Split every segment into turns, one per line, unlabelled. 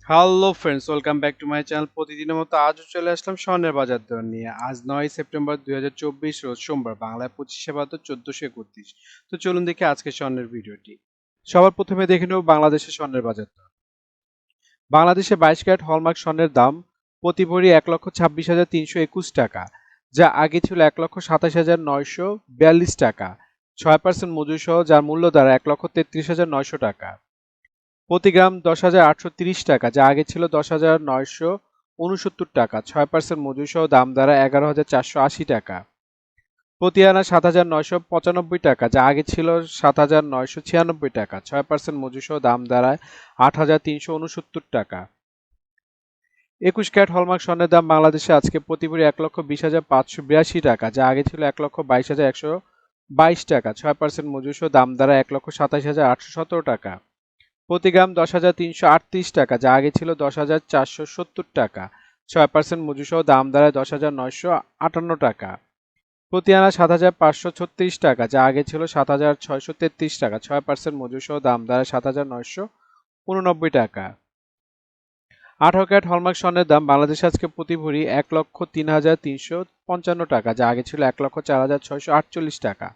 Hello friends, welcome back to my channel. প্রতিদিনের মতো আজও চলে আসলাম স্বর্ণের বাজার দর নিয়ে। আজ 9 সেপ্টেম্বর 2024 রোজ সোমবার, বাংলায় 25/12 1431। তো চলুন দেখি আজকে স্বর্ণের ভিডিওটি। সবার প্রথমে দেখে নেব বাংলাদেশের স্বর্ণের বাজার দর। বাংলাদেশে 22 ক্যারেট হলমার্ক স্বর্ণের দাম প্রতি ভরি 1,26,321 টাকা, যা আগে ছিল 1,27,942 টাকা। 6% মজুরি সহ, যার মূল্য দ্বারা 1,33,900 টাকা। প্রতি গ্রাম 10,830 টাকা, যা আগে ছিল 10,969 টাকা। 6% মজুরি সহ, দাম দ্বারা 11,480 টাকা। প্রতি আনা 7,995 টাকা, যা আগে ছিল 7,996 টাকা। 6% মজুরি সহ, দাম দাঁড়ায় 8,369 টাকা। 21 ক্যারেট হলমার্ক স্বর্ণের দাম বাংলাদেশে আজকে প্রতি ভরি 1,20,582 টাকা, যা আগে ছিল 1,22,122 টাকা। 6% মজুরি সহ, দাম দাঁড়ায় 1,27,817 টাকা। প্রতি গ্রাম 10,338 টাকা, যা আগে ছিল 10,470 টাকা। 6% মজুরি সহ, দাম দাঁড়ায় 10,958 টাকা। প্রতি আনা 7,536 টাকা, যা আগে ছিল 7,633 টাকা। 6% মজুরি সহ, দাম দাঁড়ায় 7,989 টাকা। 18 ক্যারেট হলমার্ক স্বর্ণের দাম বাংলাদেশে আজকে প্রতি ভরি 1,03,355 টাকা, যা আগে ছিল 1,04,648 টাকা।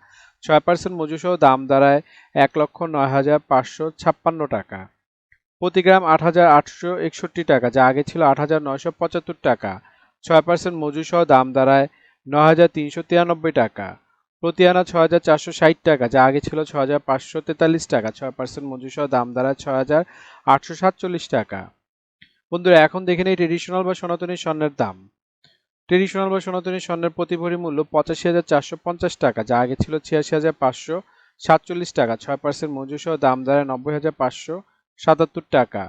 6% মজুরি সহ, দাম দাঁড়ায় 1,09,556 টাকা। প্রতি গ্রাম 8,861 টাকা, যা আগে ছিল 8,975 টাকা। 6% মজুরি সহ, দাম দাঁড়ায় 9,393 টাকা। প্রতি আনা 6,460 টাকা, যা আগে ছিল 6,543 টাকা। 6% মজুরি সহ, দাম দাঁড়ায় 6,847 টাকা। বন্ধুরা, এখন দেখে নেই ট্রেডিশনাল বা সনাতনী স্বর্ণের দাম। ট্রেডিশনাল বা সনাতনী স্বর্ণের প্রতি ভরি মূল্য 85,450 টাকা, যা আগে ছিল 86,547 টাকা। 6% মজুরি সহ, দাম দাঁড়ায় 90,577 টাকা।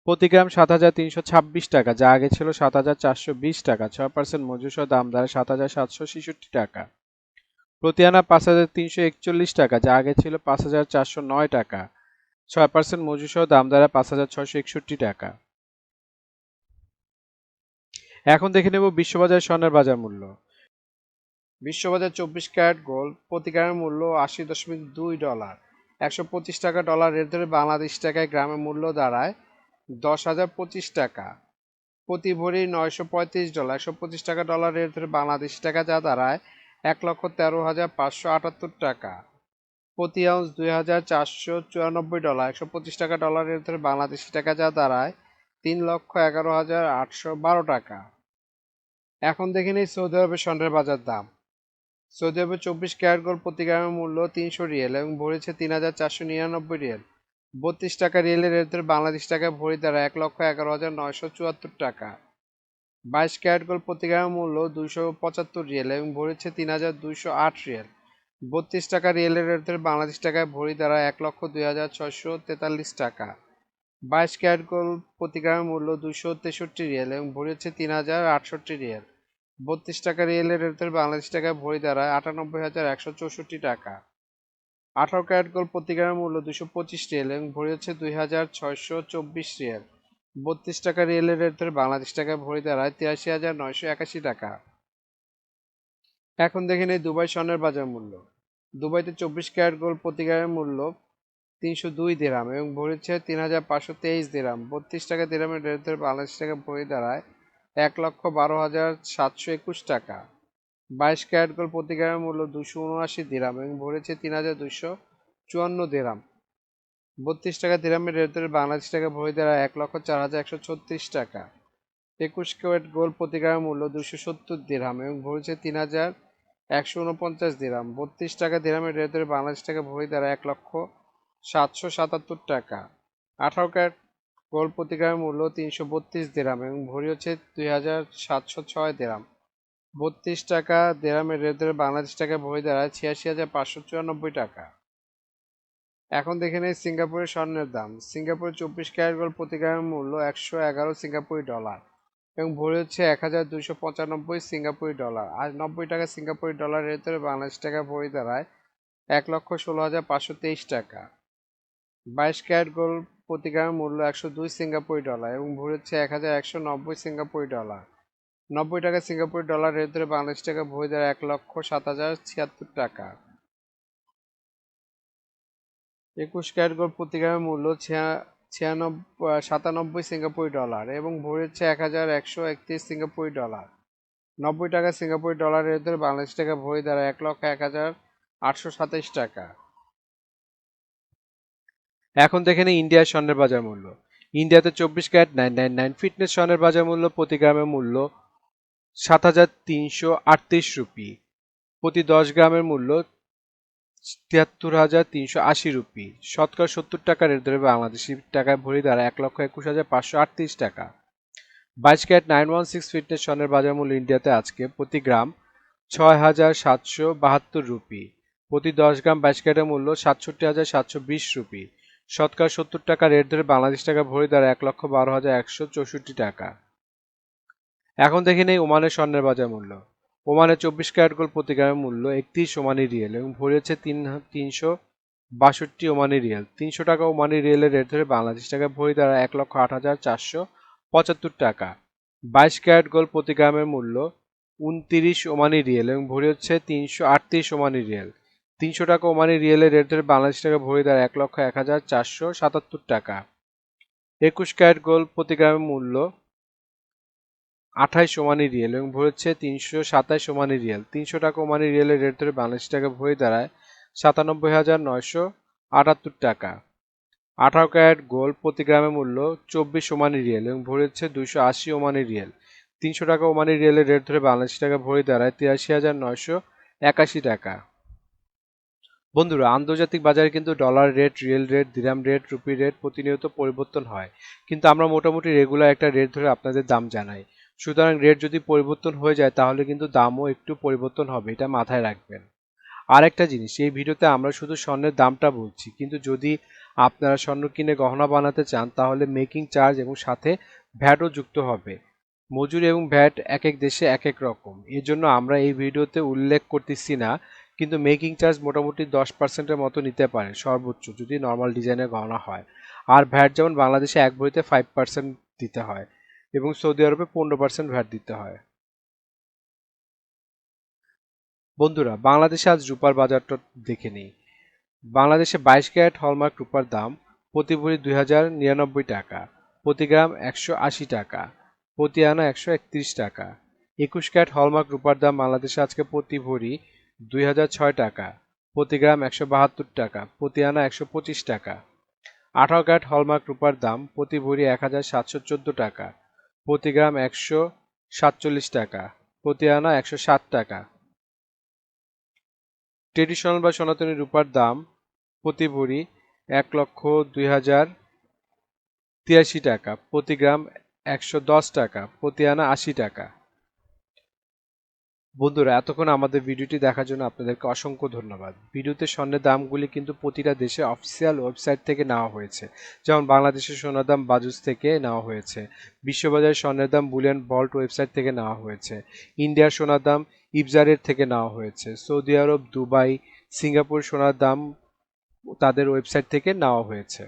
প্রতি গ্রাম 7,326 টাকা, যা আগে ছিল 7,420 টাকা। 6% মজুরি সহ, দাম দাঁড়ায় 7,766 টাকা। প্রতি আনা 5,341 টাকা, যা আগে ছিল 5,409 টাকা। 6% মজুরি সহ, দাম দাঁড়ায় 5,661 টাকা। এখন দেখে নেব বিশ্ববাজার স্বর্ণের বাজার মূল্য। বিশ্ববাজার 24 ক্যারেট গোল্ড প্রতি গ্রামের মূল্য 80.2 ডলার, 125 টাকা ডলার রেট ধরে বাংলাদেশ টাকায় গ্রামের মূল্য দাঁড়ায় 10,025 টাকা। প্রতি ভরি 935 ডলার, 125 টাকা ডলার রেট ধরে বাংলাদেশ টাকা, যা দাঁড়ায় 1,13,578 টাকা। প্রতি আউন্স 2,494 ডলার, 125 টাকা ডলার রেট ধরে বাংলাদেশ টাকা, যা দাঁড়ায় 3,11,812 টাকা। এখন দেখে নিই সৌদি আরবের স্বর্ণের বাজার দাম। সৌদি আরবে 24 ক্যারেট গোল্ড প্রতি গ্রামের মূল্য 300 রিয়েল এবং ভরেছে 3,499 রিয়েল। 32 টাকা রিয়েলের রেট ধরে বাংলাদেশ টাকায় ভরি দ্বারা 1,11,974 টাকা। 22 ক্যারেট গোল্ড প্রতি গ্রামের মূল্য 275 রিয়েল এবং ভরেছে 3,208 রিয়েল। 32 টাকা রিয়েলের রেট ধরে বাংলাদেশ টাকায় ভরি দ্বারা 1,02,643 টাকা। 22 ক্যারেট গোল্ড প্রতি গ্রামের মূল্য 263 রিয়েল এবং ভরেছে 3,068 রিয়েল। 32 টাকা রিয়েলের রেট ধরে বাংলাদেশ টাকায় ভরি দাঁড়ায় 98,164 টাকা। 18 ক্যারেট গোল্ড প্রতি গ্রামের মূল্য 225 রিয়েল এবং ভরি হচ্ছে 2,624 রিয়েল। 32 টাকা রিয়েলের রেট ধরে বাংলাদেশ টাকায় ভরি দাঁড়ায় 83,981 টাকা। এখন দেখে নেই দুবাই স্বর্ণের বাজার মূল্য। দুবাইতে 24 ক্যারেট গোল্ড প্রতি গ্রামের মূল্য 302 দিরহাম এবং ভরি হচ্ছে 3,523 দিরহাম। 32 টাকা দিরহামের রেট ধরে বাংলাদেশ টাকায় ভরি দাঁড়ায় 1,12,721 টাকা। 22 ক্যারেট গোল্ড প্রতি গ্রামের মূল্য 279 দিরহাম এবং ভরেছে 3,254 দিরহাম। 32 টাকা দিরহামের রেট ধরে বাংলাদেশ টাকা ভরি দাঁড়ায় 1,04,136 টাকা। 21 ক্যারেট গোল্ড প্রতি গ্রামের মূল্য 270 দিরহাম এবং ভরেছে 3,149 দিরহাম। 32 টাকা দিরহামের রেট ধরে বাংলাদেশ টাকা ভরি দাঁড়ায় 1,777 টাকা। 18 ক্যারেট গোল্ড প্রতি গ্রামের মূল্য 332 দিরহাম এবং ভরি হচ্ছে 2,706 দিরহাম। 32 টাকা দিরহামের রেট ধরে বাংলাদেশ টাকায় ভরি দাঁড়ায় 86,594 টাকা। এখন দেখে নেই সিঙ্গাপুরের স্বর্ণের দাম। সিঙ্গাপুরের 24 ক্যারেট গোল্ড প্রতি গ্রামের মূল্য 111 সিঙ্গাপুরি ডলার এবং ভরি হচ্ছে 1,295 সিঙ্গাপুরি ডলার। আর 90 টাকা সিঙ্গাপুরি ডলার রেট ধরে বাংলাদেশ টাকায় ভরি দাঁড়ায় 1,16,523 টাকা। 22 ক্যারেট গোল্ড প্রতি গ্রামের মূল্য 102 সিঙ্গাপুরি ডলার এবং ভরি হচ্ছে 1,190 সিঙ্গাপুরি ডলার। 90 টাকা সিঙ্গাপুরি ডলার রেট ধরে বাংলাদেশ টাকা ভরি দাঁড়ায় 1,07,076 টাকা। 21 ক্যারেট গোল্ড প্রতি গ্রামের মূল্য 97 সিঙ্গাপুরি ডলার এবং ভরি হচ্ছে 1131 সিঙ্গাপুরি ডলার। 90 টাকা সিঙ্গাপুরি ডলারের ধরে বাংলাদেশ টাকা ভরি দ্বারা 1,01,827 টাকা। এখন দেখে নিই ইন্ডিয়ার স্বর্ণের বাজার মূল্য। ইন্ডিয়াতে 24 ক্যারেট 999 ফিটনেস স্বর্ণের বাজার মূল্য প্রতি গ্রামের মূল্য 7,338 রুপি। প্রতি 10 গ্রামের মূল্য 73,380 রুপি। শতকরা 70 টাকা রেট ধরে বাংলাদেশি টাকায় ভরি দ্বারা 1,21,538 টাকা। 22 ক্যারেট 916 ফিটনেস স্বর্ণের বাজার মূল্য ইন্ডিয়াতে আজকে প্রতি গ্রাম 6,772 রুপি। প্রতি 10 গ্রাম 22 ক্যারেটের মূল্য 67,720 রুপি। শতকরা 70 টাকা রেট ধরে বাংলাদেশ টাকা ভরি দ্বারা 1,12,164 টাকা। এখন দেখে নেই ওমানের স্বর্ণের বাজার মূল্য। ওমানে 24 ক্যারেট গোল্ড প্রতি গ্রামের মূল্য 31 ওমানি রিয়েল এবং ভরি হচ্ছে 362 ওমানি রিয়েল। 300 টাকা ওমানি রিয়েলের রেট ধরে বাংলাদেশ টাকা ভরি দ্বারা 1,08,475 টাকা। 22 ক্যারেট গোল্ড প্রতি গ্রামের মূল্য 29 ওমানি রিয়েল এবং ভরি হচ্ছে 338 ওমানি রিয়েল। 300 টাকা ওমানি রিয়েলের রেট ধরে বাংলাদেশ টাকা ভরি দ্বারা 1,01,477 টাকা। 21 ক্যারেট গোল্ড প্রতি গ্রামের মূল্য 28 ওমানি রিয়েল এবং ভরি হচ্ছে 327 ওমানি রিয়েল। 300 টাকা ওমানি রিয়েলের রেট ধরে বাংলাদেশ টাকা ভরি দাঁড়ায় 97,978 টাকা। 18 ক্যারেট গোল্ড প্রতি গ্রামের মূল্য 24 ওমানি রিয়েল এবং ভরি হচ্ছে 280 ওমানি রিয়েল। 300 টাকা ওমানি রিয়েলের রেট ধরে বাংলাদেশ টাকা ভরি দাঁড়ায় 83,981 টাকা। বন্ধুরা, আন্তর্জাতিক বাজারে কিন্তু ডলার রেট, রিয়েল রেট, দিরহাম রেট, রুপি রেট প্রতিনিয়ত পরিবর্তন হয়, কিন্তু আমরা মোটামুটি রেগুলার একটা রেট ধরে আপনাদের দাম জানাই। সুতরাং রেট যদি পরিবর্তন হয়ে যায় তাহলে কিন্তু দামও একটু পরিবর্তন হবে, এটা মাথায় রাখবেন। আর একটা জিনিস, এই ভিডিওতে আমরা শুধু স্বর্ণের দামটা বলছি, কিন্তু যদি আপনারা স্বর্ণ কিনে গহনা বানাতে চান তাহলে মেকিং চার্জ এবং সাথে ভ্যাটও যুক্ত হবে। মজুরি এবং ভ্যাট এক এক দেশে এক এক রকম, এর জন্য আমরা এই ভিডিওতে উল্লেখ করতেছি না, কিন্তু মেকিং চার্জ মোটামুটি 10%-এর মতো নিতে পারে সর্বোচ্চ, যদি নর্মাল ডিজাইনের গহনা হয়। আর ভ্যাট যেমন বাংলাদেশে এক ভরিতে 5% দিতে হয় এবং সৌদি আরবে 15% ভ্যাট দিতে হয়। বন্ধুরা, বাংলাদেশে আজ রূপার বাজারটা দেখে নিই। বাংলাদেশে 22 ক্যারেট হলমার্ক রূপার দাম প্রতি ভরি 2,099 টাকা, প্রতি গ্রাম 180 টাকা, প্রতি আনা 131 টাকা। 21 ক্যারেট হলমার্ক রূপার দাম বাংলাদেশে আজকে প্রতি ভরি 2,006 টাকা, প্রতি গ্রাম 172 টাকা, প্রতি আনা 125 টাকা। 18 ক্যারেট হলমার্ক রূপার দাম প্রতি ভরি 1,714 টাকা, প্রতি গ্রাম 147 টাকা, প্রতি আনা 160 টাকা। ট্রেডিশনাল বা সনাতনী রূপার দাম প্রতি ভরি 1,02,083 টাকা, প্রতি গ্রাম 110 টাকা, প্রতি আনা 80 টাকা। বন্ধুরা, এতক্ষণ আমাদের ভিডিওটি দেখার জন্য আপনাদেরকে অসংখ্য ধন্যবাদ। ভিডিওতে স্বর্ণের দামগুলি কিন্তু প্রতিটা দেশে অফিসিয়াল ওয়েবসাইট থেকে নেওয়া হয়েছে, যেমন বাংলাদেশের সোনার দাম বাজুস থেকে নেওয়া হয়েছে, বিশ্ববাজারের স্বর্ণের দাম বুলিয়ন ভল্ট ওয়েবসাইট থেকে নেওয়া হয়েছে, ইন্ডিয়ার সোনার দাম ইবজারের থেকে নেওয়া হয়েছে, সৌদি আরব, দুবাই, সিঙ্গাপুর সোনার দাম তাদের ওয়েবসাইট থেকে নেওয়া হয়েছে।